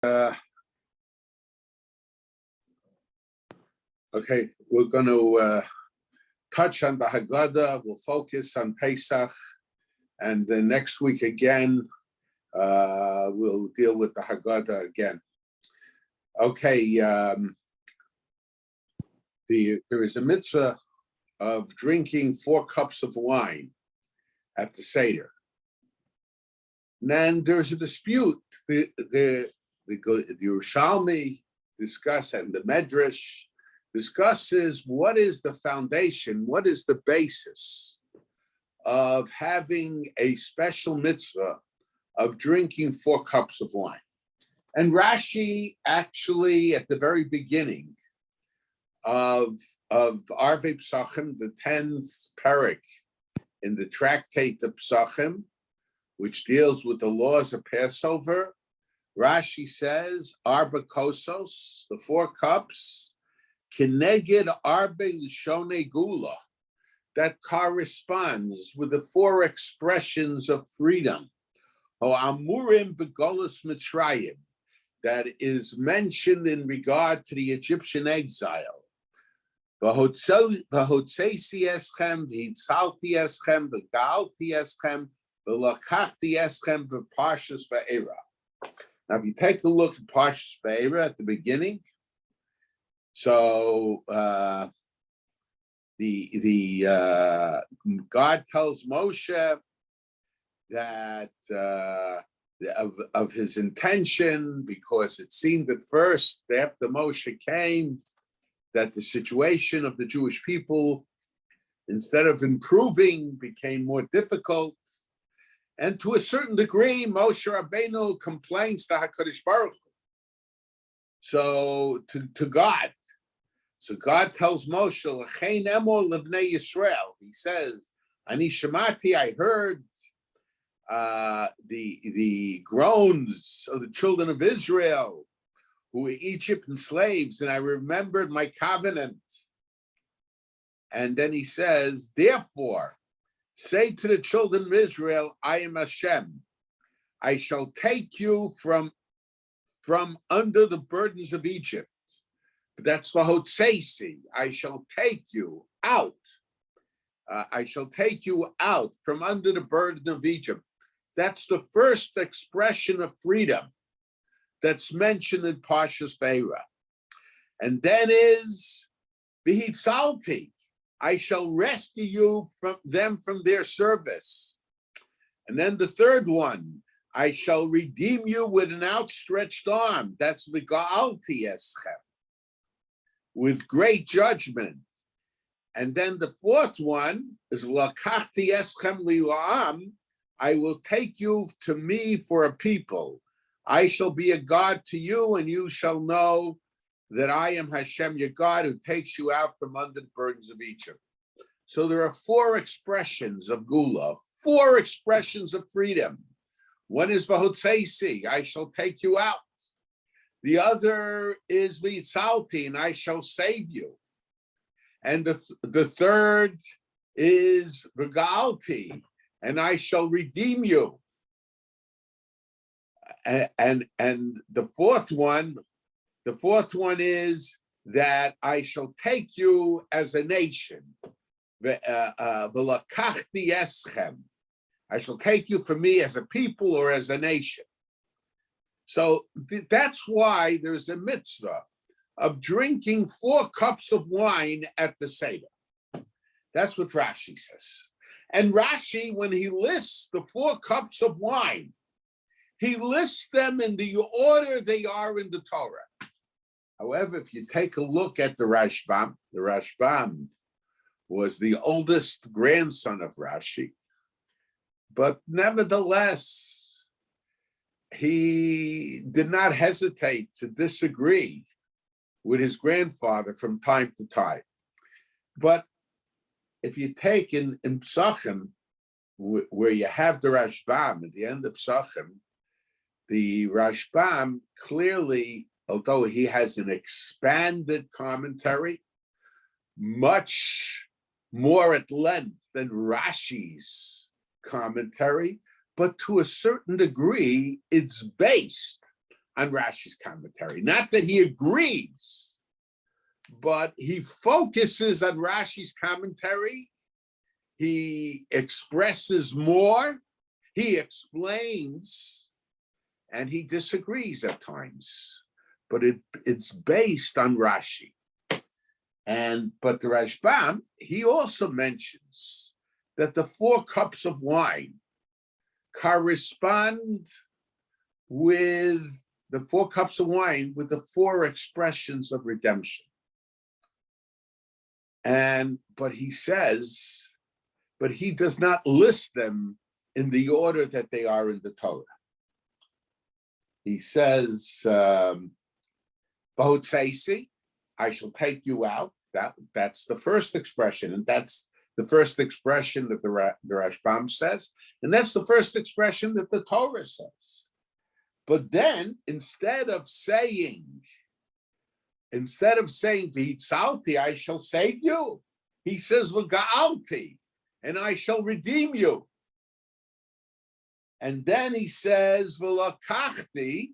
Okay, we're going to touch on the Haggadah. We'll focus on Pesach, and then next week again, we'll deal with the Haggadah again. Okay, there is a mitzvah of drinking 4 cups of wine at the Seder. And then there's a dispute. The Yerushalmi discuss, and the Medrash discusses what is the foundation, what is the basis of having a special mitzvah of drinking 4 cups of wine. And Rashi actually, at the very beginning of Arvei Pesachim, the 10th parak in the tractate of Pesachim, which deals with the laws of Passover, Rashi says, Arba kosos, the 4 cups, Keneged Arbe Lishone Gula, that corresponds with the 4 expressions of freedom. Ho Amurim Begolus Mitzrayim, that is mentioned in regard to the Egyptian exile. V'hotzesi eschem, v'hitzalti eschem, v'ga'alti eschem, v'lakachti eschem, v'parshas va'era. Now, if you take a look at Parshas va'era at the beginning, so God tells Moshe that of his intention, because it seemed at first after Moshe came that the situation of the Jewish people, instead of improving, became more difficult. And to a certain degree, Moshe Rabbeinu complains to HaKadosh Baruch Hu. So to God. So God tells Moshe, L'chein emor livnei Yisrael. He says, Ani Shemati, I heard the groans of the children of Israel who were Egyptian slaves, and I remembered my covenant. And then he says, therefore, say to the children of Israel, I am Hashem. I shall take you from under the burdens of Egypt. That's the Hotzesi. I shall take you out. I shall take you out from under the burden of Egypt. That's the first expression of freedom that's mentioned in Parshas va'era. And then is V'hitzalti. I shall rescue you from their service. And then the third one, I shall redeem you with an outstretched arm. That's V'ga'alti eschem, with great judgment. And then the fourth one is L'kachti eschem li'la'am. I will take you to me for a people. I shall be a God to you, and you shall know that I am Hashem, your God, who takes you out from under the burdens of Egypt. So there are 4 expressions of Gula, 4 expressions of freedom. One is V'hotzesi, I shall take you out. The other is V'hitzalti, and I shall save you. And the third is V'ga'alti, and I shall redeem you. And the fourth one is that I shall take you as a nation. V'lakachti eschem. I shall take you for me as a people or as a nation. So that's why there's a mitzvah of drinking 4 cups of wine at the Seder. That's what Rashi says. And Rashi, when he lists the 4 cups of wine, he lists them in the order they are in the Torah. However, if you take a look at the Rashbam was the oldest grandson of Rashi, but nevertheless, he did not hesitate to disagree with his grandfather from time to time. But if you take in Pesachim, where you have the Rashbam at the end of Pesachim, the Rashbam clearly, although he has an expanded commentary, much more at length than Rashi's commentary, but to a certain degree, it's based on Rashi's commentary. Not that he agrees, but he focuses on Rashi's commentary. He expresses more, he explains, and he disagrees at times. But it's based on Rashi. But the Rashbam, he also mentions that the 4 cups of wine correspond with the 4 cups of wine with the 4 expressions of redemption. But he says, but he does not list them in the order that they are in the Torah. He says, Bahutzeisi, I shall take you out. That's the first expression, and that's the first expression that the Rashbam says, and that's the first expression that the Torah says. But then, instead of saying V'hitzalti, I shall save you, he says V'ga'alti, and I shall redeem you. And then he says V'lakachti,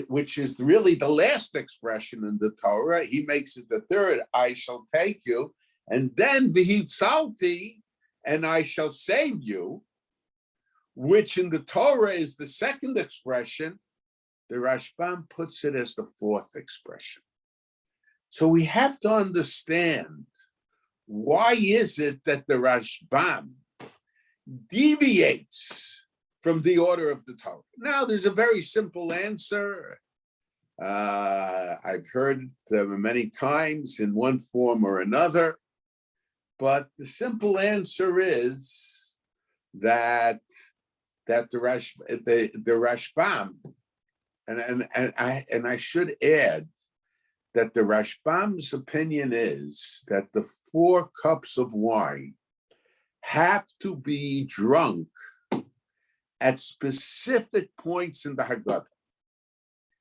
which is really the last expression in the Torah. He makes it the third, I shall take you. And then V'hitzalti, and I shall save you, which in the Torah is the second expression. The Rashbam puts it as the 4th expression. So we have to understand, why is it that the Rashbam deviates from the order of the Torah? Now, there's a very simple answer. I've heard them many times in one form or another, but the simple answer is that the Rashbam, and I should add that the Rashbam's opinion is that the 4 cups of wine have to be drunk at specific points in the Haggadah.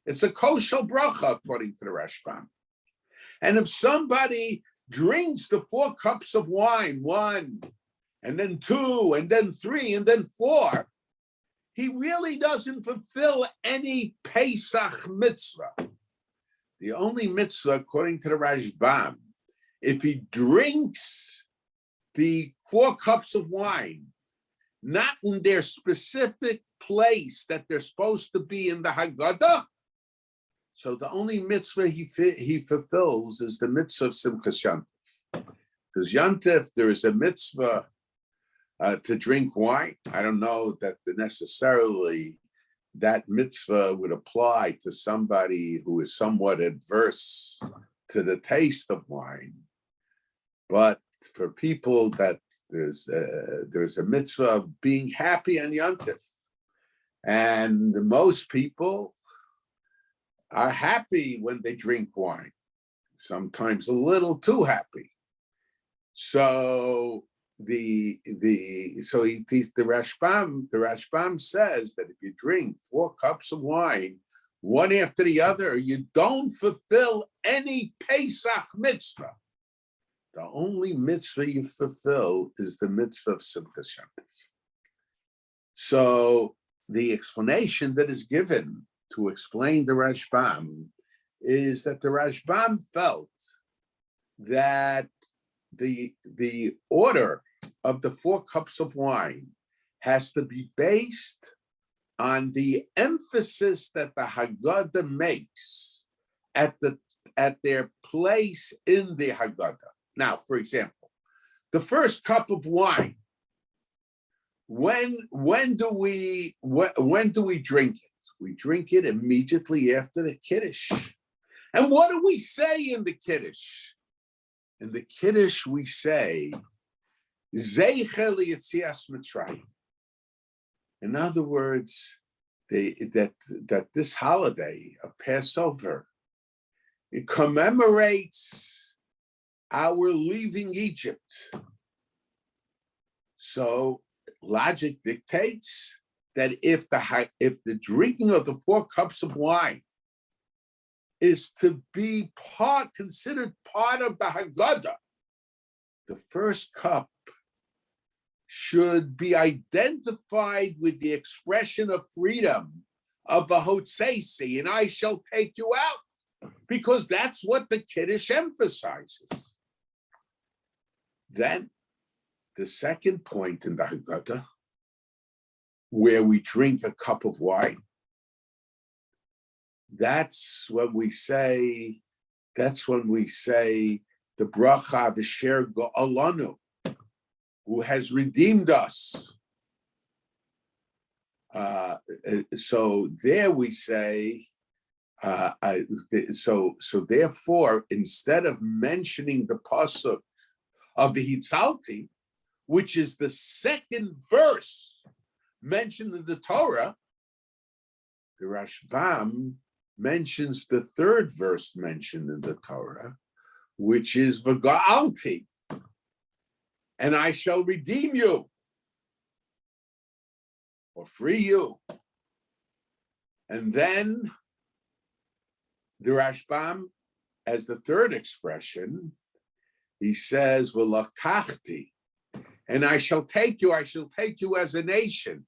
It's a kosher bracha, according to the Rashbam. And if somebody drinks the 4 cups of wine, 1, and then 2, and then 3, and then 4, he really doesn't fulfill any Pesach mitzvah. The only mitzvah, according to the Rashbam, if he drinks the 4 cups of wine, not in their specific place that they're supposed to be in the Haggadah, so the only mitzvah he fulfills is the mitzvah of Simchas Yantif. Because Yantif, there is a mitzvah to drink wine. I don't know that necessarily that mitzvah would apply to somebody who is somewhat adverse to the taste of wine. But for people that there's a mitzvah of being happy on Yantif. And most people are happy when they drink wine, sometimes a little too happy. So the Rashbam says that if you drink 4 cups of wine, one after the other, you don't fulfill any Pesach mitzvah. The only mitzvah you fulfill is the mitzvah of Simchas Yantif. So the explanation that is given to explain the Rashbam is that the Rashbam felt that the order of the 4 cups of wine has to be based on the emphasis that the Haggadah makes at their place in the Haggadah. Now, for example, the first cup of wine, when do we drink it? We drink it immediately after the Kiddush. And what do we say in the Kiddush? In the Kiddush, we say, Zeicher liYetzias Mitzrayim. In other words, that this holiday of Passover, it commemorates our leaving Egypt. So logic dictates that if the drinking of the 4 cups of wine is to be considered part of the Haggadah, the first cup should be identified with the expression of freedom of the Hotseisi, and I shall take you out, because that's what the Kiddush emphasizes. Then the second point in the Haggadah, where we drink a cup of wine, that's when we say the bracha v'sher go'alanu, who has redeemed us. So there we say, so therefore, instead of mentioning the pasuk of the Hitzalti, which is the second verse mentioned in the Torah, the Rashbam mentions the third verse mentioned in the Torah, which is V'ga'alti, and I shall redeem you, or free you. And then the Rashbam, as the third expression, he says, V'lakachti, and I shall take you as a nation.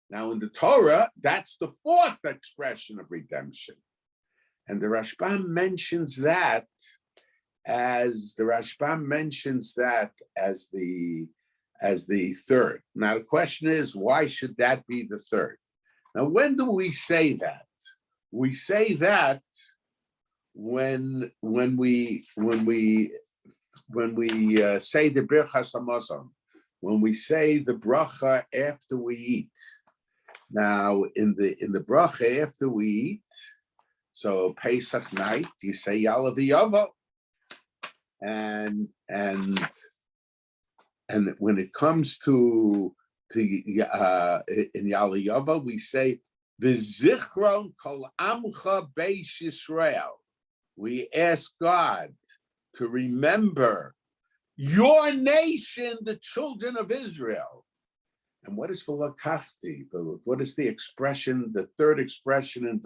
Now in the Torah, that's the fourth expression of redemption. And the Rashbam mentions that as the third. Now the question is, why should that be the third? Now, when do we say that? We say that when we say the Birchas Hamazon, when we say the bracha after we eat. Now, in the bracha after we eat, so Pesach night, you say Ya'aleh V'yavo, and when it comes to in Ya'aleh V'yavo, we say V'zichron kol amcha beis Yisrael. We ask God to remember your nation, the children of Israel. And what is v'lakachti? What is the expression, the third expression in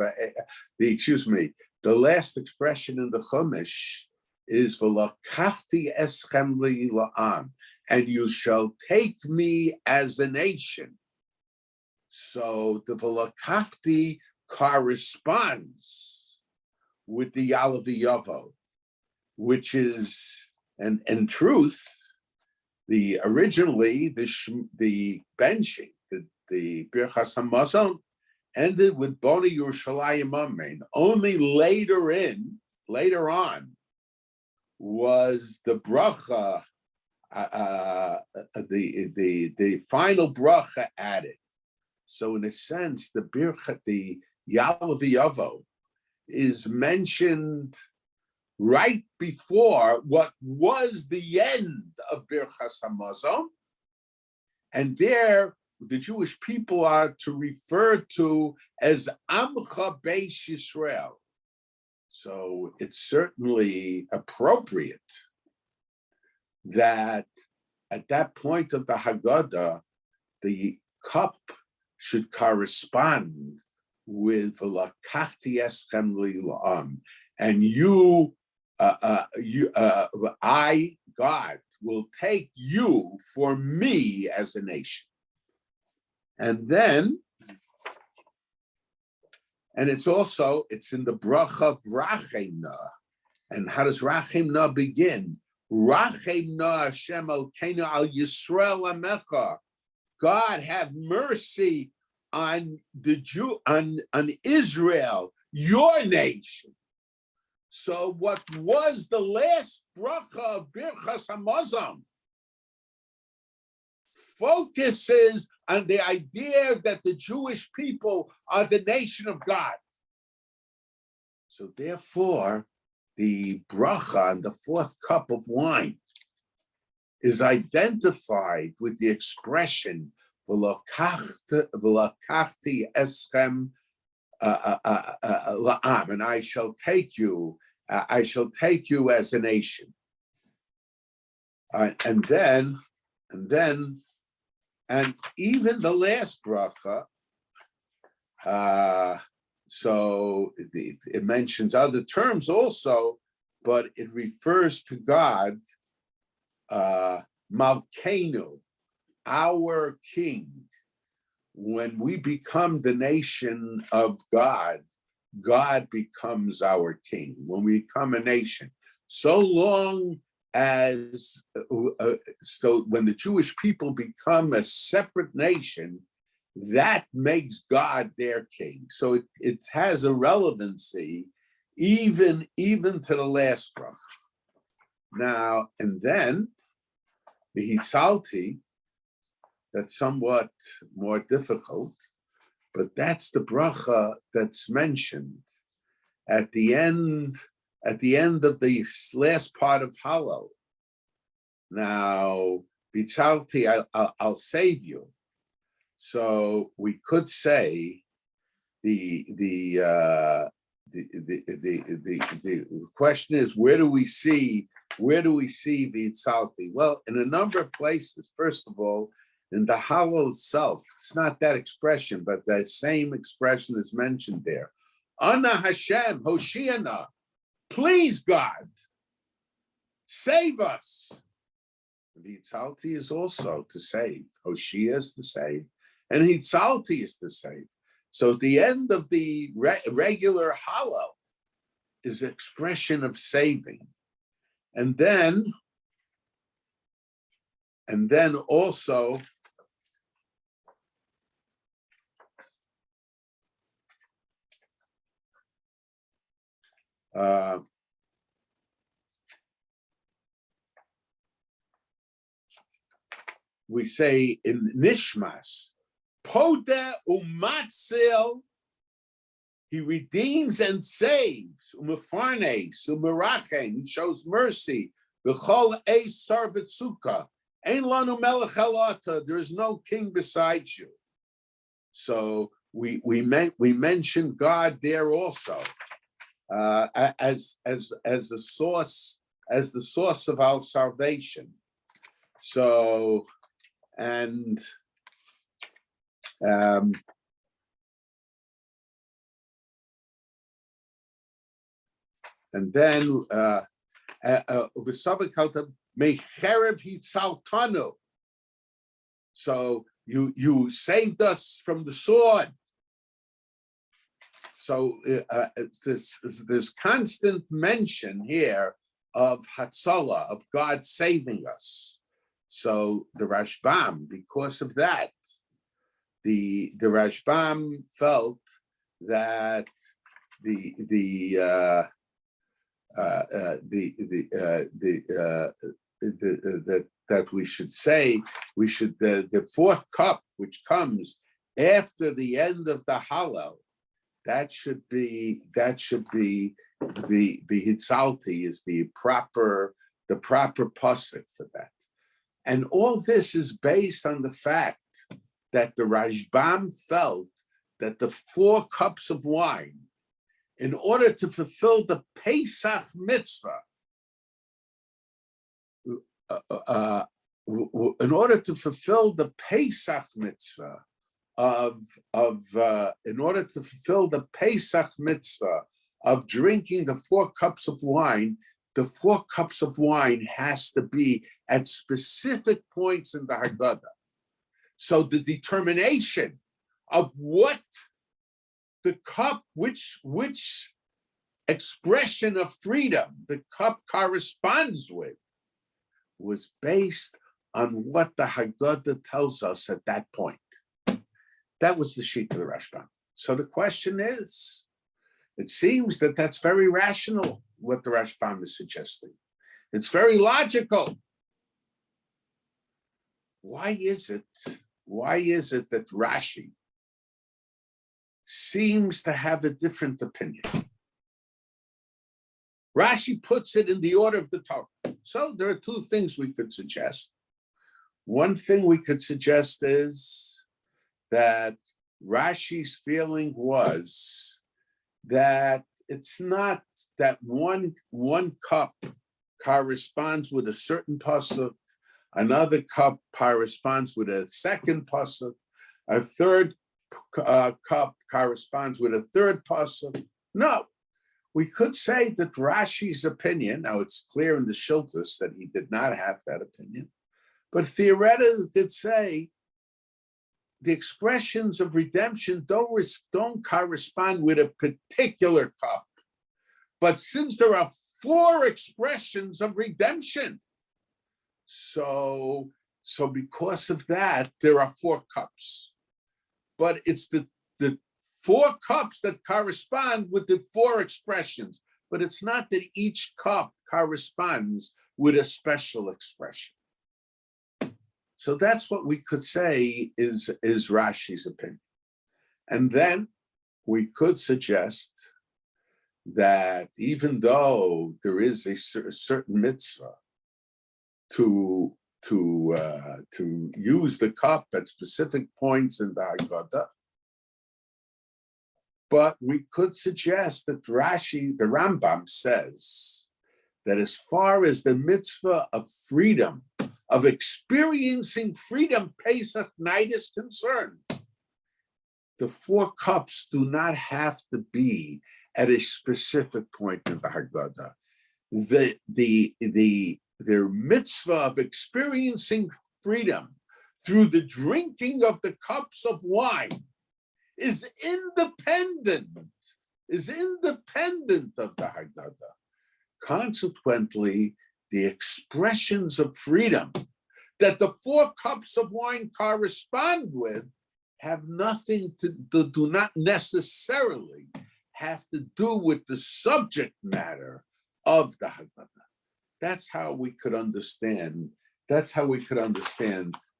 the last expression in the Chumash is v'lakachti eschem la'am, and you shall take me as a nation. So the v'lakachti corresponds with the Ya'aleh V'yavo, which is, and in truth, originally the benching, the Birchas Hamazon ended with Boni Yerushalayim Amen. Only later on was the bracha, the final bracha added. So in a sense, the Ya'aleh V'yavo is mentioned right before what was the end of Birchas Hamazon, and there the Jewish people are to refer to as Amcha Beis Yisrael. So it's certainly appropriate that at that point of the Haggadah, the cup should correspond with V'lakachti eschem la'am, and I, God, will take you for me as a nation. And then, and it's in the bracha of Rachemna. And how does Rachemna begin? Rachemna Hashem Elkeinu al Yisrael Amecha. God, have mercy on on Israel, your nation. So what was the last bracha of Birchas Hamazon focuses on the idea that the Jewish people are the nation of God. So therefore, the bracha on the fourth cup of wine is identified with the expression "V'lakachti eschem la'am," and I shall take you as a nation. And even the last bracha, so it mentions other terms also, but it refers to God, Malkeinu, our king, when we become the nation of God, God becomes our king. When we become a nation, so long as so when the Jewish people become a separate nation, that makes God their king. So it has a relevancy even to the last bracha. Now, and then the Hitzalti, that's somewhat more difficult, but that's the bracha that's mentioned at the end of the last part of Hallel. Now, Hitzalti, I'll save you. So we could say the question is, where do we see Hitzalti? Well, in a number of places. First of all, in the Hallel itself, it's not that expression, but that same expression is mentioned there. Ana Hashem, Hoshiana, please God, save us. The Hitzalti is also to save. Hoshia is to save, and Hitzalti is to save. So at the end of the regular Hallel is an expression of saving. And then also we say in Nishmas, Poda umatzil, he redeems and saves, umefarnes, umerachem, he shows mercy, v'chol eis sarvitzuka, ein lanu melech elata, there is no king besides you. So we mention God there also as the source of our salvation. So and then so you saved us from the sword. So there's constant mention here of Hatzalah, of God saving us. So the Rashbam, because of that, the Rashbam felt that that we should say the fourth cup, which comes after the end of the Hallel, that should be the Hitzalti is the proper pasuk for that. And all this is based on the fact that the Rashbam felt that the 4 cups of wine, in order to fulfill the Pesach mitzvah, in order to fulfill the Pesach mitzvah of drinking the 4 cups of wine, the 4 cups of wine has to be at specific points in the Haggadah. So the determination of what the cup, which expression of freedom the cup corresponds with, was based on what the Haggadah tells us at that point. That was the sheet of the Rashbam. So the question is, it seems that that's very rational, what the Rashbam is suggesting. It's very logical. Why is it that Rashi seems to have a different opinion? Rashi puts it in the order of the Torah. So there are 2 things we could suggest. One thing we could suggest is that Rashi's feeling was that it's not that one cup corresponds with a certain pasuk, another cup corresponds with a second pasuk, a third cup corresponds with a third pasuk. No, we could say that Rashi's opinion, now it's clear in the Shiltas that he did not have that opinion, but theoretically we could say the expressions of redemption don't correspond with a particular cup. But since there are 4 expressions of redemption, so because of that, there are 4 cups. But it's the 4 cups that correspond with the 4 expressions. But it's not that each cup corresponds with a special expression. So that's what we could say is Rashi's opinion. And then we could suggest that even though there is a certain mitzvah to use the cup at specific points in the Haggadah, but we could suggest that Rashi, the Rambam says that as far as the mitzvah of freedom, of experiencing freedom, Pesach night is concerned, the 4 cups do not have to be at a specific point in the Haggadah. Their mitzvah of experiencing freedom through the drinking of the cups of wine is independent of the Haggadah. Consequently, the expressions of freedom that the 4 cups of wine correspond with have nothing to do not necessarily have to do with the subject matter of the Haggadah. That's how we could understand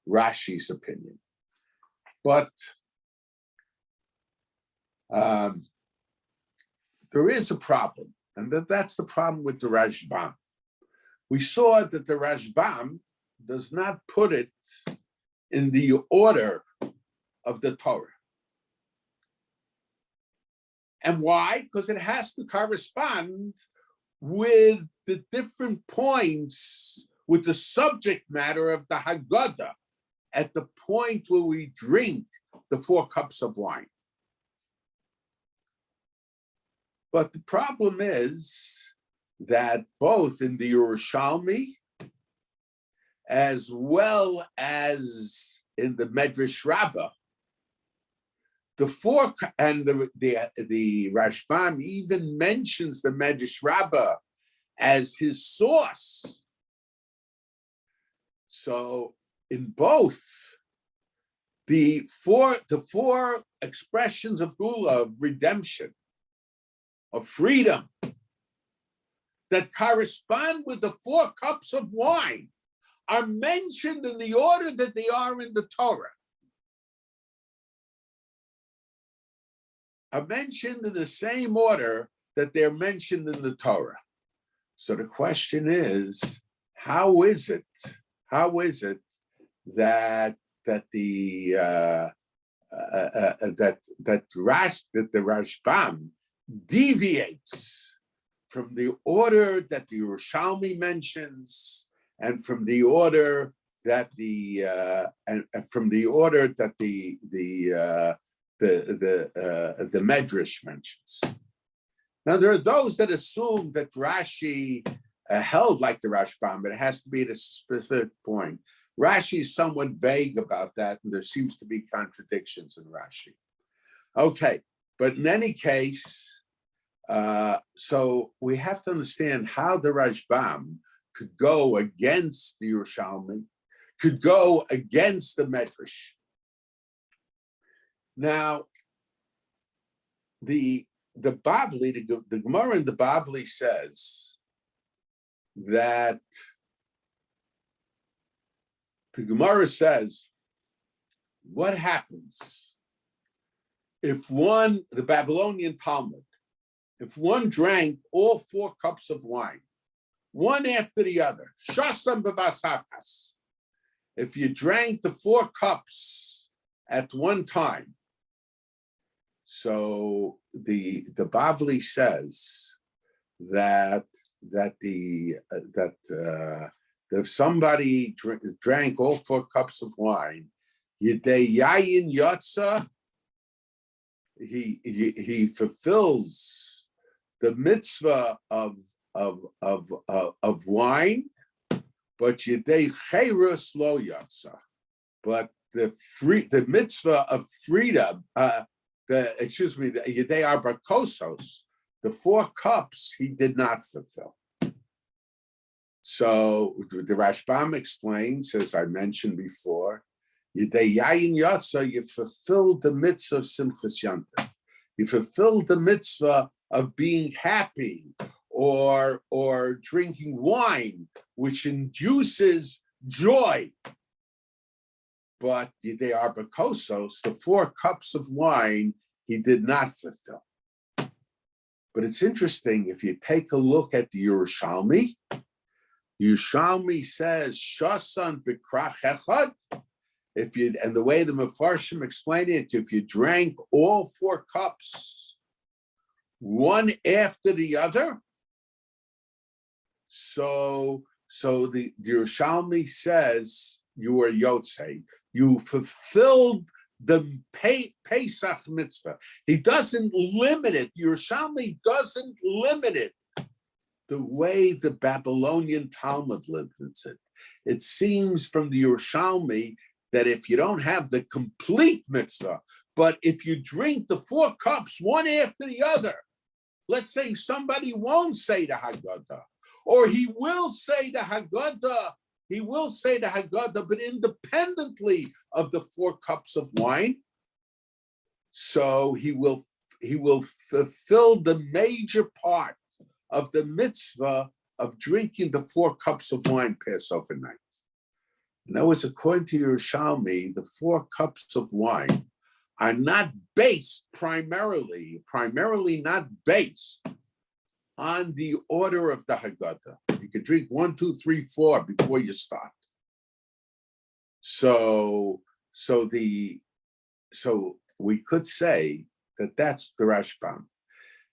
Rashi's opinion. But there is a problem, and that's the problem with the Rashbam. We saw that the Rashbam does not put it in the order of the Torah. And why? Because it has to correspond with the different points, with the subject matter of the Haggadah, at the point where we drink the 4 cups of wine. But the problem is that both in the Yerushalmi as well as in the Medrash Rabbah, the 4 and the Rashbam even mentions the Medrash Rabbah as his source. So in both the four expressions of Gula, of redemption, of freedom, that correspond with the 4 cups of wine are mentioned in the order that they are in the Torah. Are mentioned in the same order that they're mentioned in the Torah. So the question is, how is it that the Rashbam deviates from the order that the Yerushalmi mentions, and from the order that the Medrash mentions? Now, there are those that assume that Rashi held like the Rashbam, but it has to be at a specific point. Rashi is somewhat vague about that, and there seems to be contradictions in Rashi. Okay, but in any case, so we have to understand how the Rashbam could go against the Yerushalmi, could go against the Medrash. Now, the Bavli, the Gemara in the Bavli says that the Gemara says, what happens if the Babylonian Talmud, if one drank all 4 cups of wine, one after the other, shasam b'vasafas, if you drank the 4 cups at one time? So the Bavli says that if somebody drank all 4 cups of wine, Yedei Yayin Yotza, he fulfills the mitzvah of wine, but Yedei Cherus Lo Yotza, but the mitzvah of freedom, the Yedei Arba Kosos, the 4 cups he did not fulfill. So the Rashbam explains, as I mentioned before, Yedei Yayin Yatsa, you fulfilled the mitzvah of Simchas Yantiv. You fulfilled the mitzvah of being happy or drinking wine, which induces joy. But Yedei Arba Kosos, the 4 cups of wine, he did not fulfill. But it's interesting, if you take a look at the Yerushalmi says, Shasan Bikrach Echad, and the way the Mefarshim explain it, if you drank all 4 cups, one after the other, so the Yerushalmi says you were Yotzei, you fulfilled the Pesach mitzvah. He doesn't limit it. Yerushalmi doesn't limit it the way the Babylonian Talmud limits it. It seems from the Yerushalmi that if you don't have the complete mitzvah, but if you drink the 4 cups one after the other, let's say somebody won't say the Haggadah, or he will say the Haggadah, but independently of the 4 cups of wine. So he will fulfill the major part of the mitzvah of drinking the 4 cups of wine Passover night. In other words, according to Yerushalmi, the 4 cups of wine are not based primarily not based on the order of the Haggadah. You could drink 1, 2, 3, 4 before you start. So we could say that that's the Rashbam.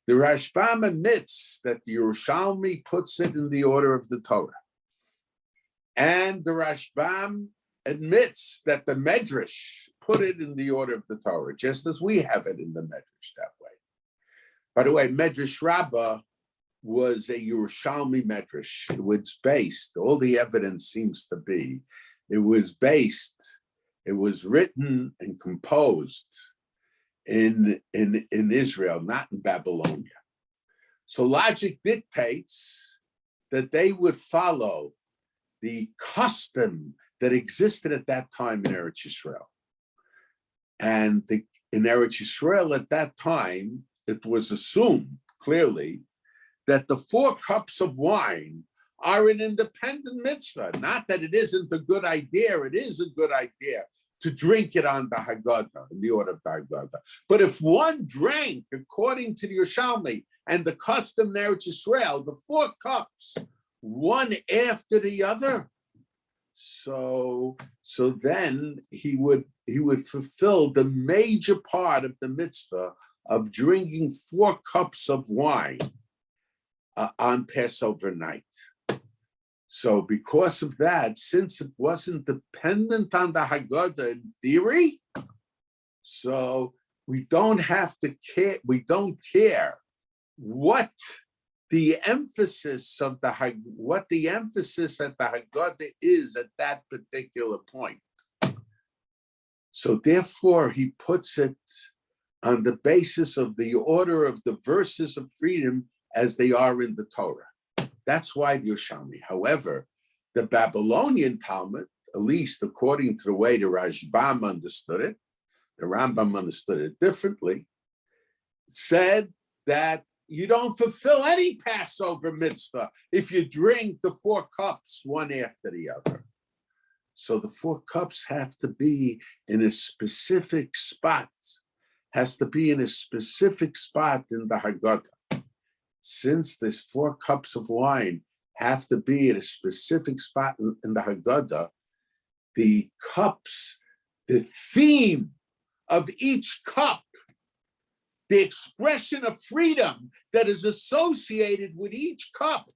The Rashbam admits that the Yerushalmi puts it in the order of the Torah. And the Rashbam admits that the Medrash put it in the order of the Torah, just as we have it in the Medrash that way. By the way, Medrash Rabbah was a Yerushalmi Medrash. It was based, all the evidence seems to be, it was written and composed in Israel, not in Babylonia. So logic dictates that they would follow the custom that existed at that time in Eretz Yisrael. And in Eretz Yisrael at that time, it was assumed clearly that the 4 cups of wine are an independent mitzvah. Not that it isn't a good idea, it is a good idea to drink it on the Haggadah, in the order of the Haggadah. But if one drank, according to the Yerushalmi and the custom in Eretz Yisrael, the 4 cups, one after the other, so then he would fulfill the major part of the mitzvah of drinking 4 cups of wine on Passover night. So because of that, since it wasn't dependent on the Haggadah in theory, so we don't have to care, we don't care what the emphasis at the Haggadah is at that particular point. So therefore, he puts it on the basis of the order of the verses of freedom as they are in the Torah. That's why the Yerushalmi. However, the Babylonian Talmud, at least according to the way the Rashbam understood it, the Rambam understood it differently, said that you don't fulfill any Passover mitzvah if you drink the 4 cups one after the other. So the 4 cups have to be in a specific spot, has to be in a specific spot in the Haggadah. Since these 4 cups of wine have to be in a specific spot in the Haggadah, the cups, the theme of each cup, the expression of freedom that is associated with each cup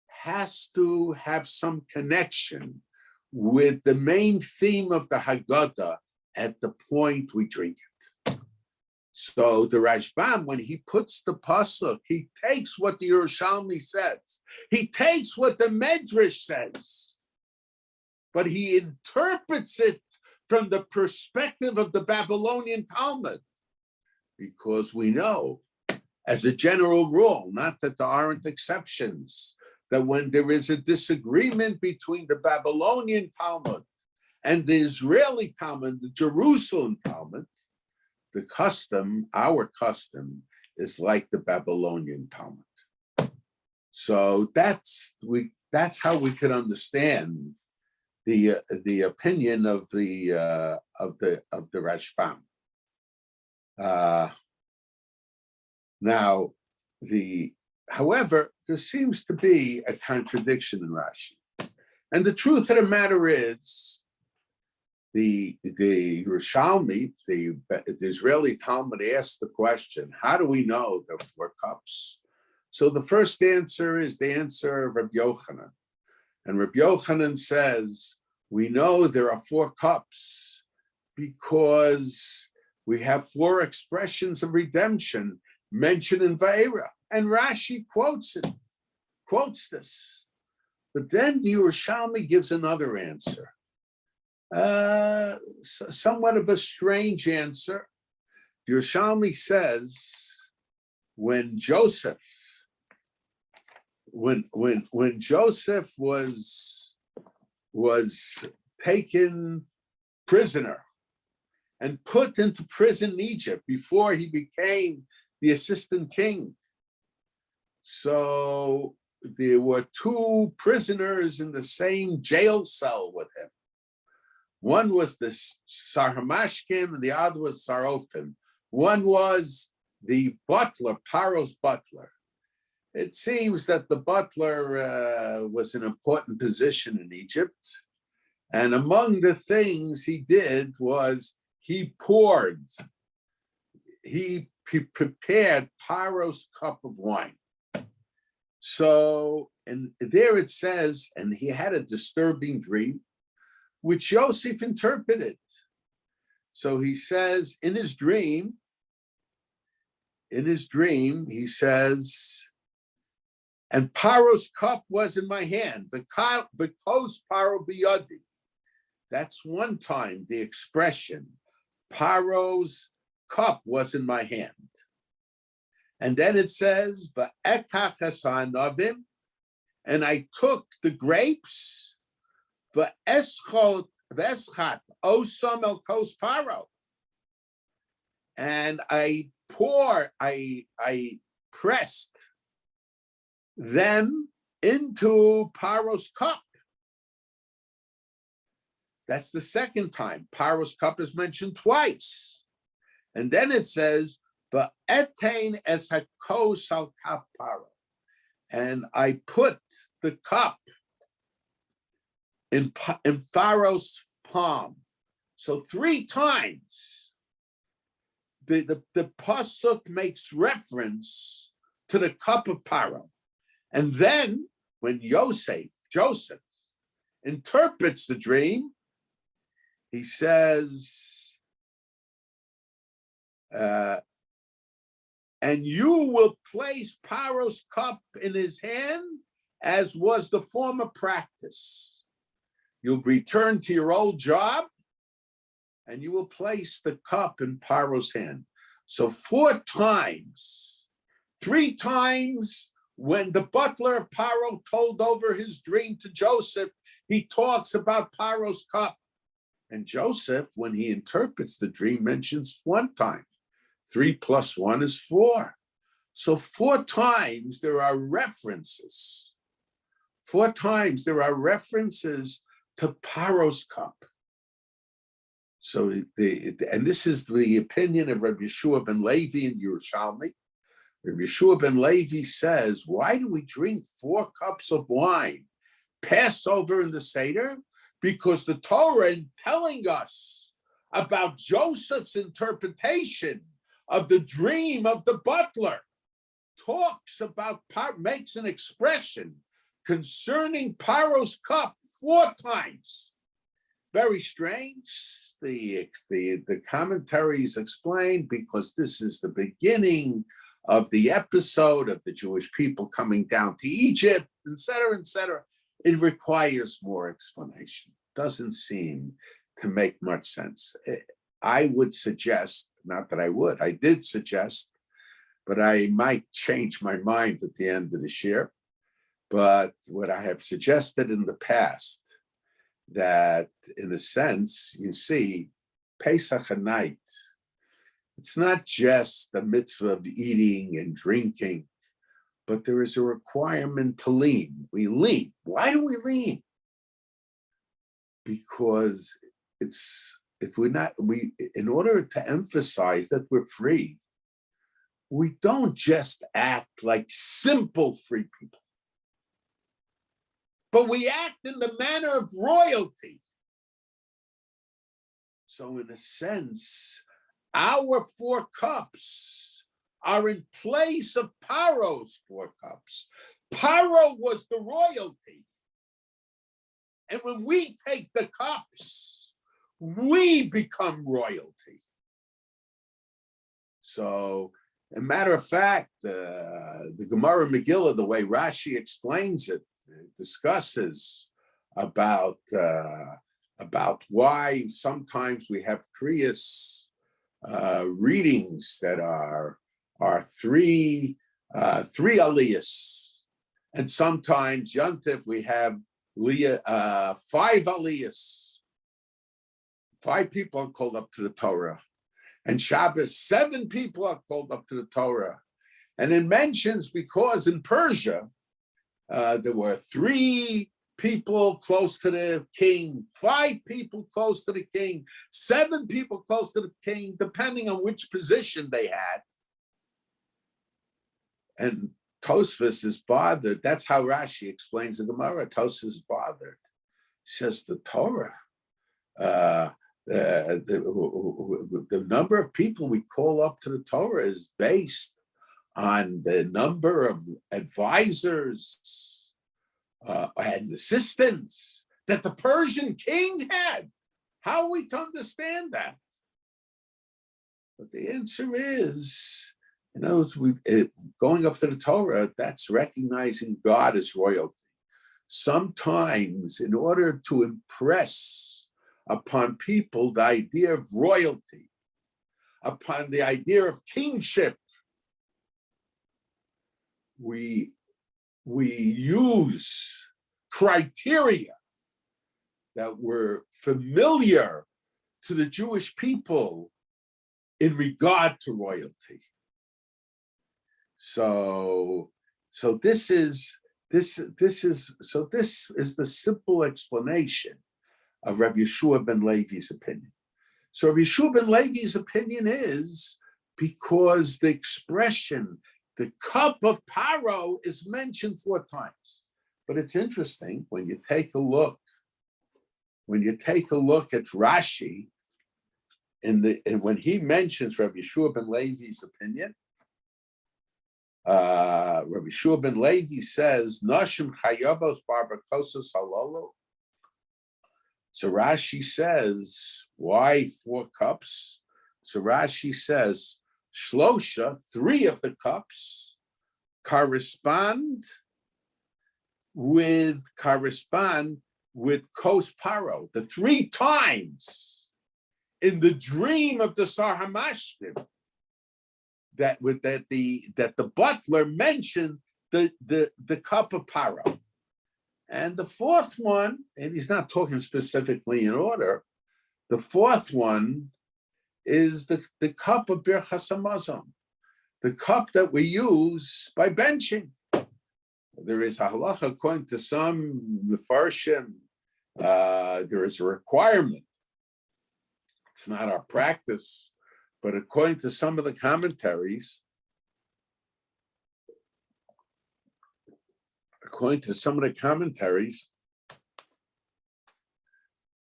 has to have some connection with the main theme of the Haggadah at the point we drink it. So the Rashbam, when he puts the pasuk, he takes what the Yerushalmi says. He takes what the Medrash says, but he interprets it from the perspective of the Babylonian Talmud? Because we know, as a general rule, not that there aren't exceptions, that when there is a disagreement between the Babylonian Talmud and the Israeli Talmud, the Jerusalem Talmud, the custom, our custom, is like the Babylonian Talmud. So that's how we could understand the opinion of the Rashbam. Now, however, there seems to be a contradiction in Rashi, and the truth of the matter is, the Yerushalmi, the Israeli Talmud, asked the question: how do we know there are 4 cups? So the first answer is the answer of Rabbi Yochanan. And Rabbi Yochanan says, we know there are 4 cups because we have 4 expressions of redemption mentioned in Vayera. And Rashi quotes this. But then the Yerushalmi gives another answer. Somewhat of a strange answer. The Yerushalmi says, when Joseph was taken prisoner and put into prison in Egypt before he became the assistant king. So there were 2 prisoners in the same jail cell with him. One was the Sarhamashkim and the other was Sarophim. One was the butler, Paro's butler. It seems that the butler was an important position in Egypt. And among the things he did was he prepared Paro's cup of wine. So, and there it says, and he had a disturbing dream, which Yosef interpreted. So he says in his dream, he says, and Paro's cup was in my hand, the kos Paro biyadi. That's one time the expression, Paro's cup was in my hand. And then it says, va'ekach hasanavim, and I took the grapes, va'eschat osam el kos Paro, and I pressed them into Paro's cup. That's the second time. Paro's cup is mentioned twice. And then it says, Va'etain es hakos al kaf Paro. And I put the cup in Pharaoh's palm. So 3 times the pasuk makes reference to the cup of Paro. And then when Joseph interprets the dream, he says, and you will place Paro's cup in his hand as was the former practice. You'll return to your old job and you will place the cup in Paro's hand. So 4 times, 3 times when the butler of Paro told over his dream to Joseph, he talks about Paro's cup. And Joseph, when he interprets the dream, mentions 1 time. 3 plus 1 is 4. So 4 times there are references. 4 times there are references to Paro's cup. So, and this is the opinion of Rabbi Yeshua ben Levi in Yerushalmi. Rabbi Yeshua ben Levi says, why do we drink 4 cups of wine? Passover in the Seder? Because the Torah, in telling us about Joseph's interpretation of the dream of the butler, talks about, makes an expression concerning Paro's cup 4 times. Very strange. The commentaries explain, because this is the beginning of the episode of the Jewish people coming down to Egypt, etc., etc. It requires more explanation. Doesn't seem make much sense. I would suggest, not that I did suggest, but I might change my mind at the end of this year. But what I have suggested in the past, that in a sense, you see, Pesach at night, it's not just the mitzvah of eating and drinking, but there is a requirement to lean. We lean. Why do we lean? Because in order to emphasize that we're free, we don't just act like simple free people, but we act in the manner of royalty. So in a sense, our 4 cups are in place of Paro's 4 cups. Paro was the royalty. And when we take the cups, we become royalty. So, as a matter of fact, the Gemara Megillah, the way Rashi explains it, discusses about why sometimes we have Kriyas readings that are 3 aliyahs, and sometimes Yontif we have 5 aliyahs. 5 people are called up to the Torah, and Shabbos 7 people are called up to the Torah, and it mentions because in Persia there were 3 people close to the king, 5 people close to the king, 7 people close to the king, depending on which position they had. And Tosfos is bothered. That's how Rashi explains the Gemara. Tosfos is bothered. He says the Torah, the number of people we call up to the Torah is based on the number of advisors and assistants that the Persian king had. How are we to understand that? But the answer is, going up to the Torah, that's recognizing God as royalty. Sometimes, in order to impress upon people the idea of royalty, upon the idea of kingship, we use criteria that were familiar to the Jewish people in regard to royalty. So this is the simple explanation of Rabbi Yeshua ben Levi's opinion. So Rabbi Yeshua ben Levi's opinion is because the expression, the cup of Paro, is mentioned 4 times. But it's interesting when you take a look at Rashi, and when he mentions Rabbi Yeshua ben Levi's opinion, Rabbi Yeshua ben Levi says, Nashim chayabos barbakosos halolo. So Rashi says, why 4 cups? So Rashi says, Shlosha, 3 of the cups correspond with Kos Paro. The 3 times in the dream of the Sar Hamashkim that the butler mentioned the cup of Paro. And the 4th one, and he's not talking specifically in order, the 4th one is the cup of Birchas Hamazon, the cup that we use by benching. There is a halacha, according to some Mefarshim, there is a requirement. It's not our practice, but according to some of the commentaries,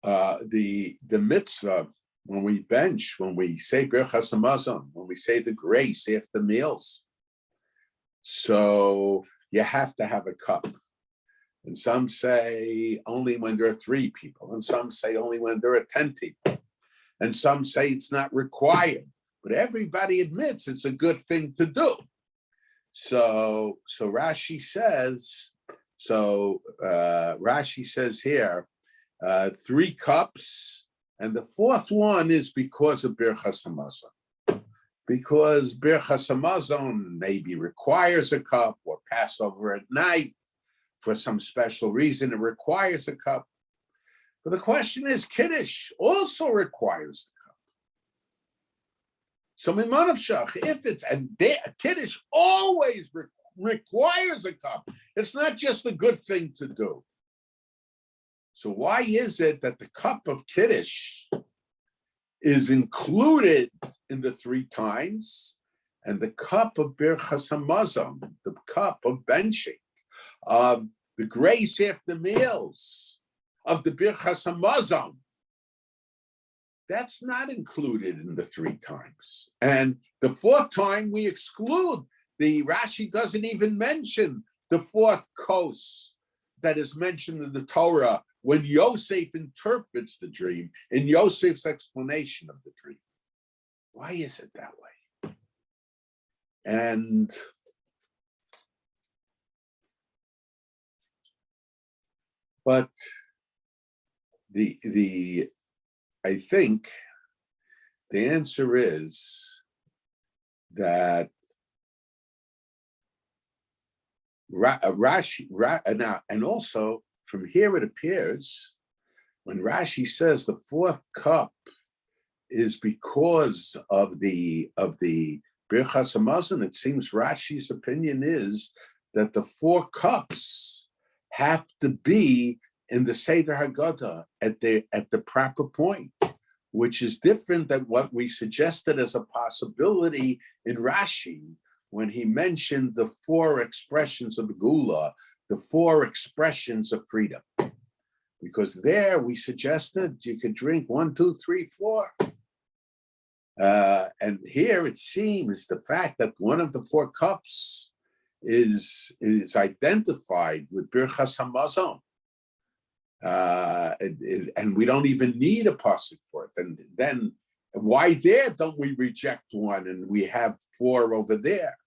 the mitzvah, when we bench, when we say Birchas Hamazon, when we say the grace after meals, so you have to have a cup. And some say only when there are 3 people, and some say only when there are 10 people, and some say it's not required. But everybody admits it's a good thing to do. So Rashi says, Rashi says here, 3 cups And the fourth one is because of Birchas Hamazon. Because Birchas Hamazon maybe requires a cup, or Passover at night, for some special reason, it requires a cup. But the question is, Kiddush also requires a cup. So Mimanavshach, if it's, and Kiddush always requires a cup. It's not just a good thing to do. So why is it that the cup of Kiddush is included in the 3 times, and the cup of Birchas Hamazon, the cup of benching, of the grace after meals, of the Birchas Hamazon, that's not included in the 3 times. And the 4th time we exclude. The Rashi doesn't even mention the 4th kos that is mentioned in the Torah when Yosef interprets the dream, in Yosef's explanation of the dream. Why is it that way? And but I think the answer is that Rashi, and also from here it appears when Rashi says the 4th cup is because of the Birchas Hamazon, it seems Rashi's opinion is that the 4 cups have to be in the Seder Haggadah at the proper point, which is different than what we suggested as a possibility in Rashi when he mentioned the 4 expressions of Gula, the 4 expressions of freedom. Because there we suggested you could drink 1, 2, 3, 4. And here it seems the fact that one of the 4 cups is identified with Birchas Hamazon. And we don't even need a pasuk for it. And then why there don't we reject 1 and we have 4 over there?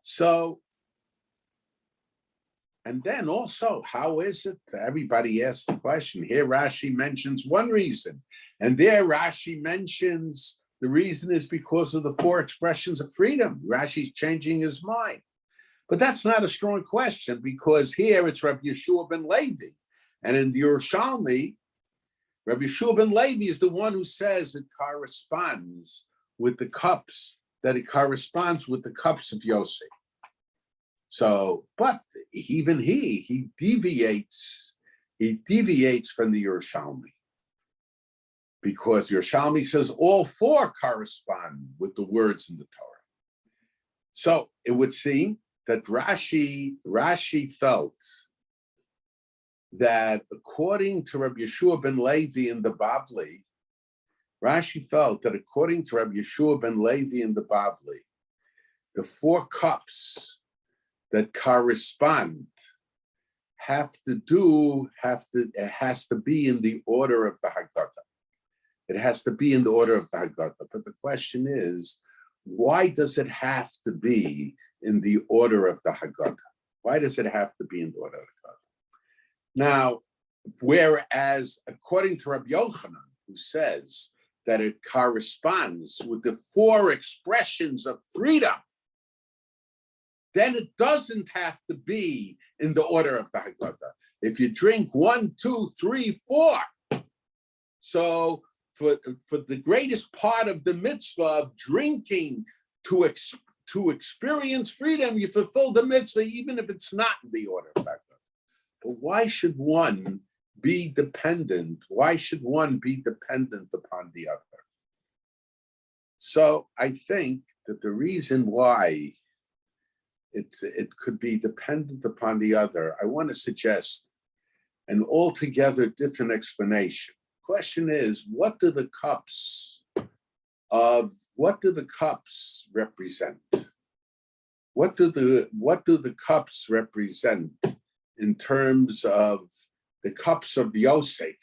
So, and then also, how is it? Everybody asks the question. Here Rashi mentions 1 reason, and there Rashi mentions the reason is because of the 4 expressions of freedom. Rashi's changing his mind. But that's not a strong question, because here it's Rabbi Yeshua ben Levi. And in the Yerushalmi, Rabbi Yeshua ben Levi is the one who says it corresponds with the cups, that it corresponds with the cups of Yosef. So, but even he deviates from the Yerushalmi, because Yerushalmi says all 4 correspond with the words in the Torah. So it would seem that Rashi felt that according to Rabbi Yeshua ben Levi in the Bavli, Rashi felt that according to Rabbi Yeshua ben Levi in the Bavli, the 4 cups that correspond it has to be in the order of the Haggadah. It has to be in the order of the Haggadah. But the question is, why does it have to be in the order of the Haggadah? Why does it have to be in the order of the Haggadah? Now, whereas according to Rabbi Yochanan, who says that it corresponds with the 4 expressions of freedom, then it doesn't have to be in the order of the Haggadah. If you drink 1, 2, 3, 4, so for the greatest part of the mitzvah of drinking to experience freedom, you fulfill the mitzvah even if it's not in the order of Haggadah. But why should one be dependent? Why should one be dependent upon the other? So I think that the reason why it could be dependent upon the other, I want to suggest an altogether different explanation. Question is, what do the cups represent? What do the cups represent in terms of the cups of Yosef,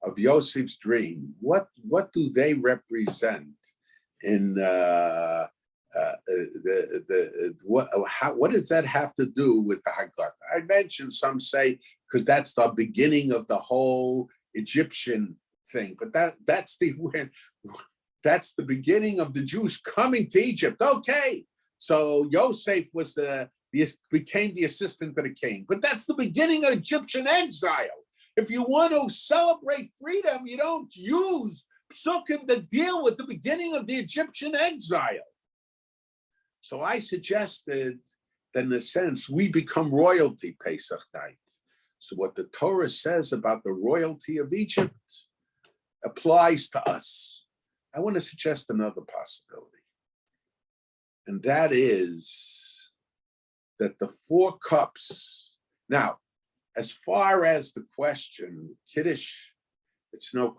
of Yosef's dream? What do they represent in what does that have to do with the Haggadah? I mentioned some say because that's the beginning of the whole Egyptian thing, but that's the beginning of the Jews coming to Egypt. Okay, so Yosef became the assistant to the king, but that's the beginning of Egyptian exile. If you want to celebrate freedom, you don't use psukim that deal with the beginning of the Egyptian exile. So I suggested that in a sense, we become royalty Pesach night. So what the Torah says about the royalty of Egypt applies to us. I want to suggest another possibility. And that is that the 4 cups, now, as far as the question, Kiddush, it's no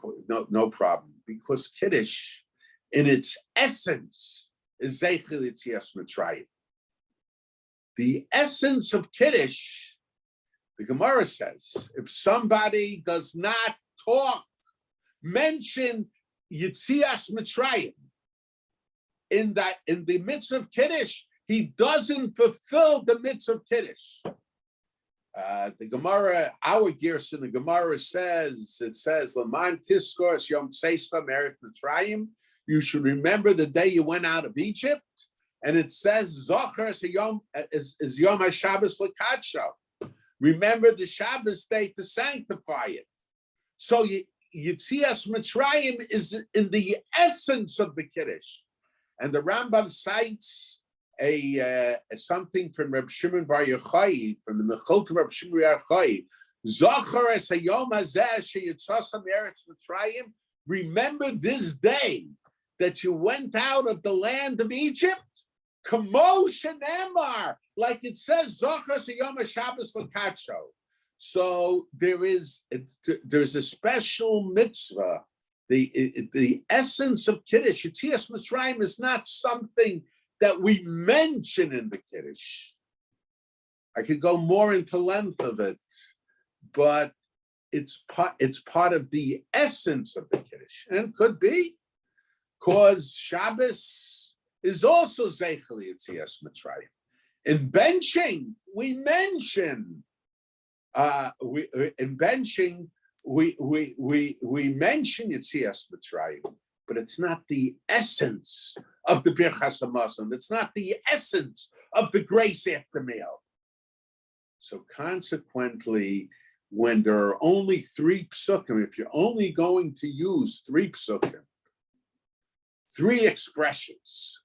problem, because Kiddush, in its essence, is Zeichel Yetzias Mitzrayim. The essence of Kiddush, the Gemara says, if somebody does not mention Yetzias Mitzrayim in the Mitzvah of Kiddush, he doesn't fulfill the Mitzvah of Kiddush. The Gemara, our Gerson, the Gemara says, Laman Tiskor Yom Seista Merit Mitzrayim. You should remember the day you went out of Egypt, and it says Zocher is Yom HaShabbos L'Kadsho. Remember the Shabbos day to sanctify it. So Yetzias Mitzrayim is in the essence of the Kiddush, and the Rambam cites something from Reb Shimon Bar Yochai, from the Mechilta of Reb Shimon Bar Yochai. Zocher es hayom hazeh sheyitzasam eretz Mitzrayim. Remember this day that you went out of the land of Egypt. Kamo shenemar, like it says, Zocher es hayom haShabbos l'kadsho. So there's a special mitzvah. The essence of Kiddush, Yetzias Mitzrayim, is not something that we mention in the Kiddush. I could go more into length of it, but it's part of the essence of the Kiddush. And it could be because Shabbos is also Zeichel Yetzias Mitzrayim. In benching, we mention we mention Yetzias Mitzrayim, but it's not the essence of the Birchas HaMazon. It's not the essence of the grace after meal. So consequently, when there are only 3 psukim, if you're only going to use 3 psukim, 3 expressions,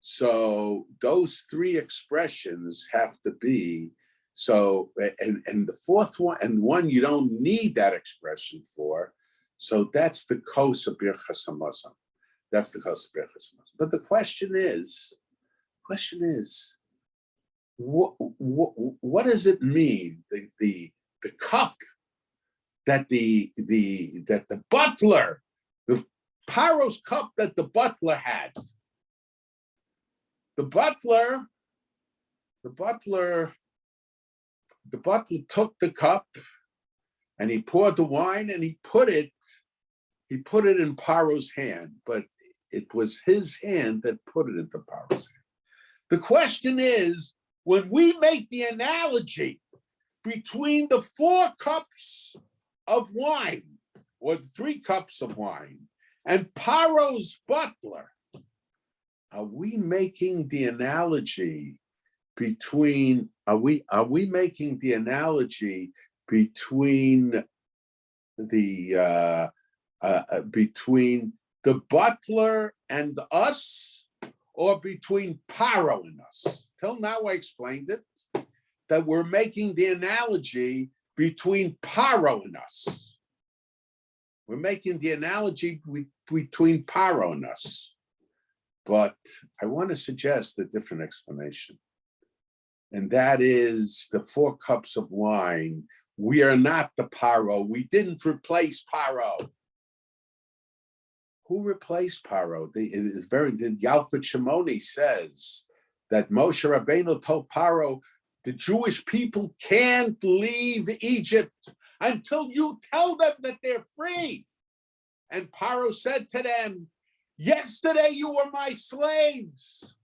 so those 3 expressions have to be, so, and the 4th one, and one you don't need that expression for, so that's the kos of Birchas HaMazon. That's the kos of Birchas HaMazon. But the question is, what does it mean? The cup that the butler, the Paro's cup that the butler had. The butler took the cup and he poured the wine and he put it in Paro's hand, but it was his hand that put it into Paro's hand. The question is, when we make the analogy between the 4 cups of wine, or the 3 cups of wine, and Paro's butler, are we making the analogy between the butler and us, or between Paro and us? Till now I explained it, that we're making the analogy between Paro and us. We're making the analogy between Paro and us. But I want to suggest a different explanation. And that is the 4 cups of wine. We are not the Paro. We didn't replace Paro. Who replaced Paro? The Yalkut Shimoni says that Moshe Rabbeinu told Paro, the Jewish people can't leave Egypt until you tell them that they're free. And Paro said to them, yesterday you were my slaves.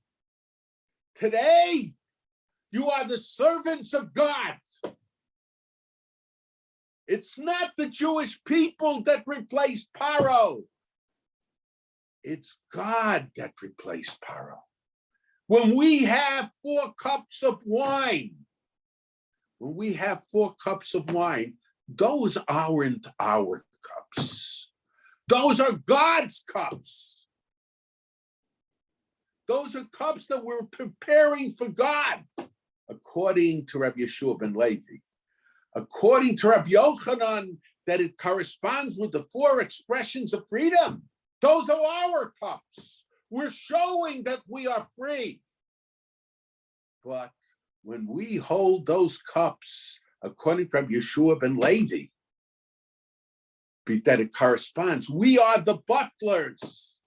Today you are the servants of God. It's not the Jewish people that replaced Paro. It's God that replaced Paro. When we have 4 cups of wine, those aren't our cups. Those are God's cups. Those are cups that we're preparing for God, according to Rabbi Yeshua ben Levi. According to Rabbi Yochanan, that it corresponds with the 4 expressions of freedom. Those are our cups. We're showing that we are free. But when we hold those cups, according to Rabbi Yeshua ben Levi, that it corresponds, we are the butlers.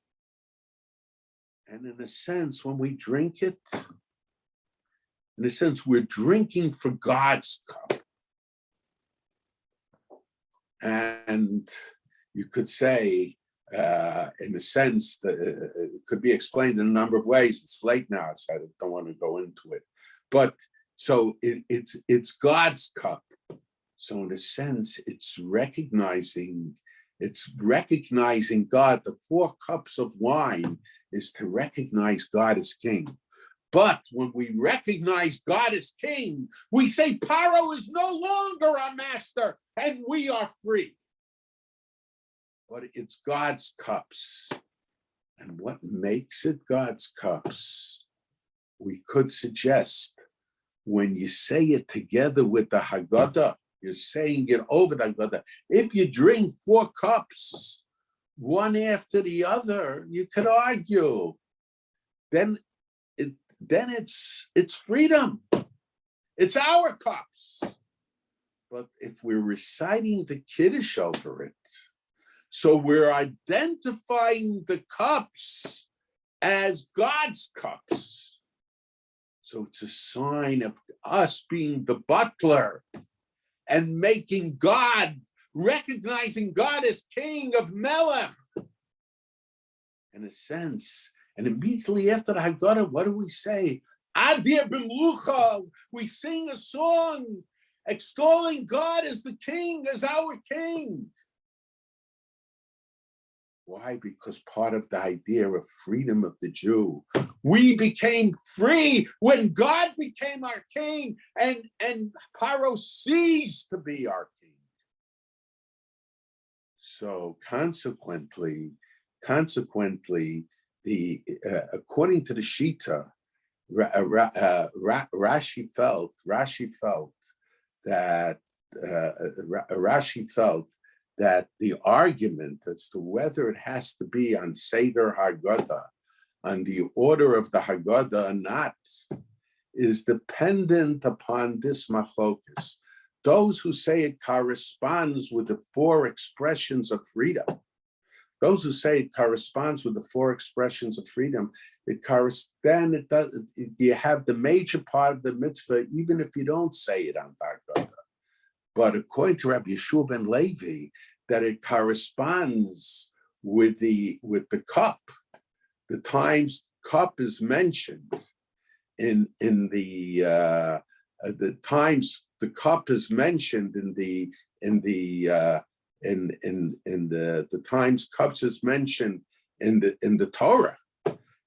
And in a sense, when we drink it, in a sense, we're drinking for God's cup. And you could say, in a sense, that it could be explained in a number of ways. It's late now, so I don't want to go into it. But so it's God's cup. So in a sense, it's recognizing God. The 4 cups of wine is to recognize God as king. But when we recognize God as king, we say Paro is no longer our master and we are free. But it's God's cups. And what makes it God's cups? We could suggest when you say it together with the Haggadah, you're saying it over the Haggadah. If you drink 4 cups, one after the other, you could argue. Then it's freedom. It's our cups. But if we're reciting the Kiddush over it, so we're identifying the cups as God's cups. So it's a sign of us being the butler and making God, recognizing God as king of Melech. In a sense, and immediately after the Haggadah, what do we say? Adir b'mlucha. We sing a song extolling God as the king, as our king. Why? Because part of the idea of freedom of the Jew, we became free when God became our king, and Paro ceased to be our king. So consequently, the according to the Shita, Rashi felt that the argument as to whether it has to be on Seder Haggadah, on the order of the Haggadah or not, is dependent upon this machlokus. Those who say it corresponds with the 4 expressions of freedom, those who say it corresponds with the 4 expressions of freedom, you have the major part of the mitzvah, even if you don't say it on Haggadah. But according to Rabbi Yeshua ben Levi, that it corresponds with the cup. The times cup is mentioned in the times the cup is mentioned in the times cups is mentioned in the Torah.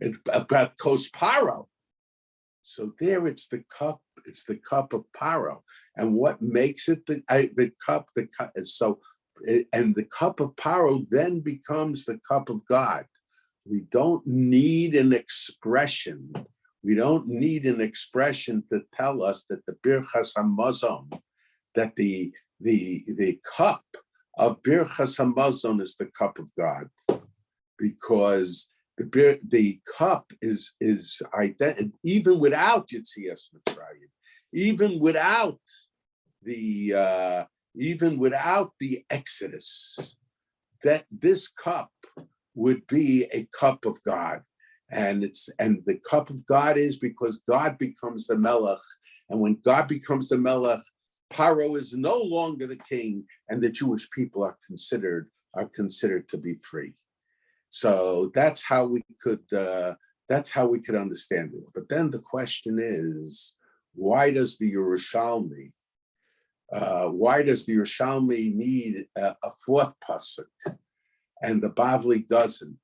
It's about Kosparo. So there it's the cup of Paro. And what makes it the cup, and the cup of Paro then becomes the cup of God. We don't need an expression. We don't need an expression to tell us that the Birchas HaMazon, that the cup of Birchas HaMazon is the cup of God, because the cup is even without Yetzias Mitzrayim, even without the Exodus, that this cup would be a cup of God, and the cup of God is because God becomes the Melech, and when God becomes the Melech, Paro is no longer the king, and the Jewish people are considered to be free. So that's how we could understand it. But then the question is, why does the Yerushalmi Why does the Yerushalmi need a fourth pasuk and the Bavli doesn't?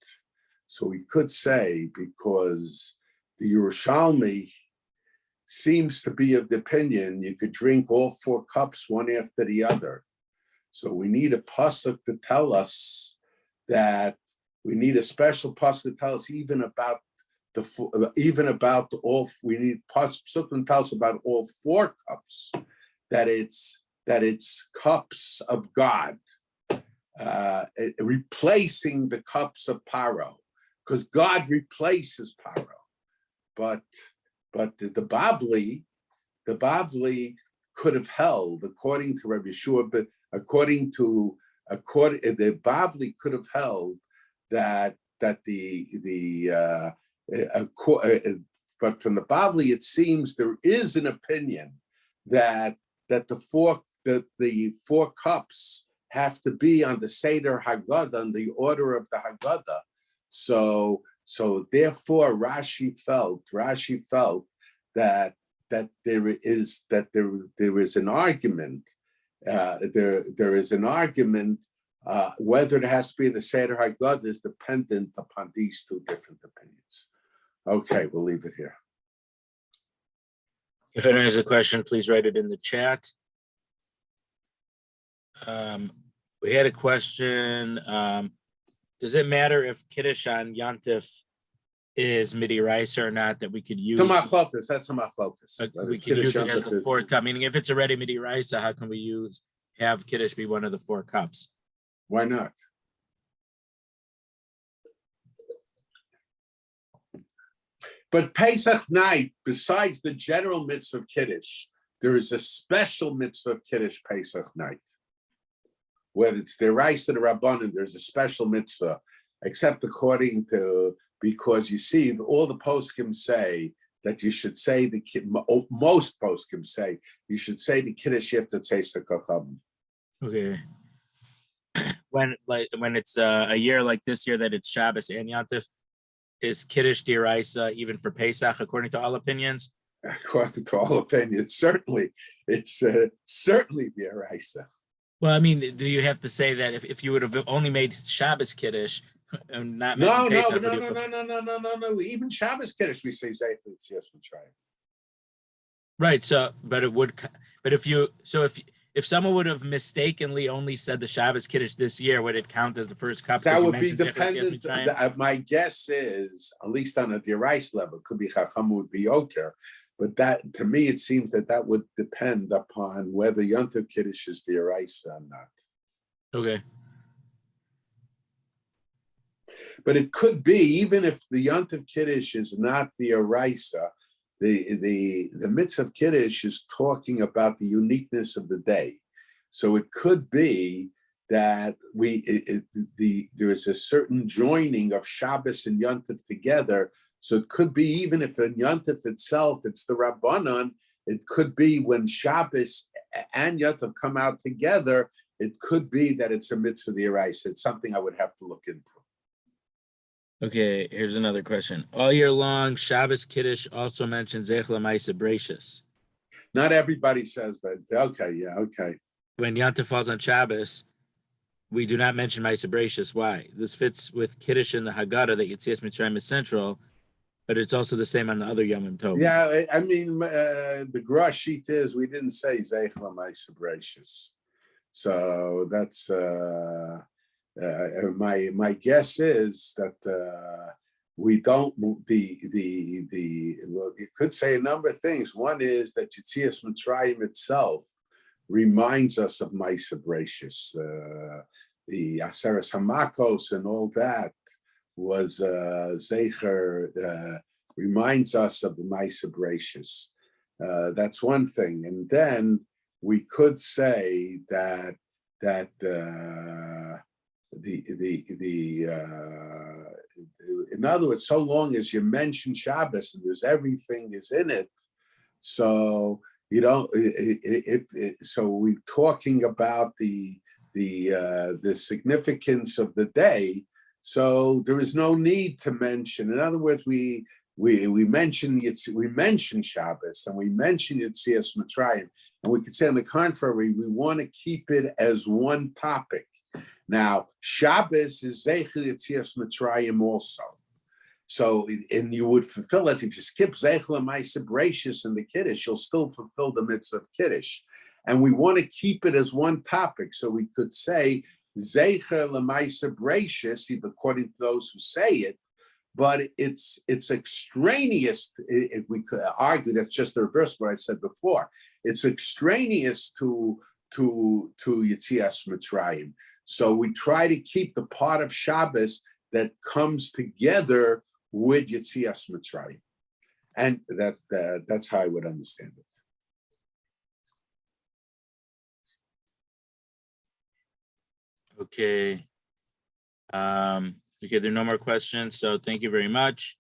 So we could say because the Yerushalmi seems to be of the opinion you could drink all four cups one after the other. So we need a pasuk to tell us that we need a special pasuk to tell us even about all. We need pasuk to tell us about all four cups, that it's cups of God, replacing the cups of Paro, because God replaces Paro. But the Bavli could have held, according to Rabbi Yeshua, but the Bavli could have held that but from the Bavli it seems there is an opinion that the four cups have to be on the Seder Haggadah, on the order of the Haggadah. So therefore Rashi felt that there is an argument. There is an argument whether it has to be in the Seder Haggadah is dependent upon these two different opinions. Okay, we'll leave it here. If anyone has a question, please write it in the chat. We had a question. Does it matter if Kiddush on Yantif is Midi'Raisa or not, that we could use? That's a machlokas. We could use it as the fourth cup, meaning if it's already Midi'Raisa, how can we have Kiddush be one of the four cups? Why not? But Pesach night, besides the general mitzvah of Kiddush, there is a special mitzvah of Kiddush Pesach night. Whether it's the Rice or the Rabbanan, there's a special mitzvah, except because you see, all the poskim say that you should say most poskim say you should say the Kiddush after Tzeister Kochavim. Okay. When it's a year like this year that it's Shabbos and Yantif, is Kiddush D'Oraisa even for Pesach, according to all opinions? According to all opinions, certainly D'Oraisa. Well, I mean, do you have to say that if you would have only made Shabbos Kiddush and not Pesach, no. Even Shabbos Kiddush, we say Zayf Yitzias Mitzrayim. Right. So, if someone would have mistakenly only said the Shabbos Kiddush this year, would it count as the first cup? That would be dependent. My guess is, at least on a D'Oraisa level, could be Chacham would be okay. But that, to me, it seems that would depend upon whether Yontiv Kiddush is D'Oraisa or not. Okay. But it could be, even if the Yontiv Kiddush is not D'Oraisa, the mitzvah of Kiddush is talking about the uniqueness of the day. So it could be that there is a certain joining of Shabbos and Yontiv together. So it could be, even if in Yontif itself, it's the Rabbanon, it could be when Shabbos and Yontif come out together, it could be that it's a mitzvah D'Oraisa. It's something I would have to look into. Okay, here's another question. All year long, Shabbos Kiddush also mentions Zech L'Maisa Breishis. Not everybody says that. Okay, yeah, okay. When Yontif falls on Shabbos, we do not mention Maisa Breishis. Why? This fits with Kiddush in the Haggadah that Yitzias Mitzrayim is central, but it's also the same on the other Yom Tov. Yeah, I mean, the Gra sheet is we didn't say Zech L'Maisa Breishis. So that's my guess is that we don't well, you could say a number of things. One is that Yitzias Mitzrayim itself reminds us of Maisa Breishis. The Aseres Hamakos and all that was Zecher, reminds us of the Maisa Breishis. That's one thing. And then we could say that in other words, so long as you mention Shabbos and there's everything is in it, so you don't. So we're talking about the significance of the day. So there is no need to mention. In other words, we mentioned Shabbos and we mentioned Yetzias Mitzrayim, and we could say on the contrary, we want to keep it as one topic. Now, Shabbos is Zeichel Yetzias Mitzrayim also. So, and you would fulfill it if you skip Zeichel and Ma'aseh Bereishis and the Kiddush, you'll still fulfill the mitzvah of Kiddush. And we want to keep it as one topic. So we could say Zeichel and Ma'aseh Bereishis, according to those who say it, but it's extraneous. If we could argue that's just the reverse of what I said before. It's extraneous to Yetzias Mitzrayim. So we try to keep the part of Shabbos that comes together with Yetzias Mitzrayim, and that's how I would understand it. Okay. Okay, there are no more questions. So thank you very much.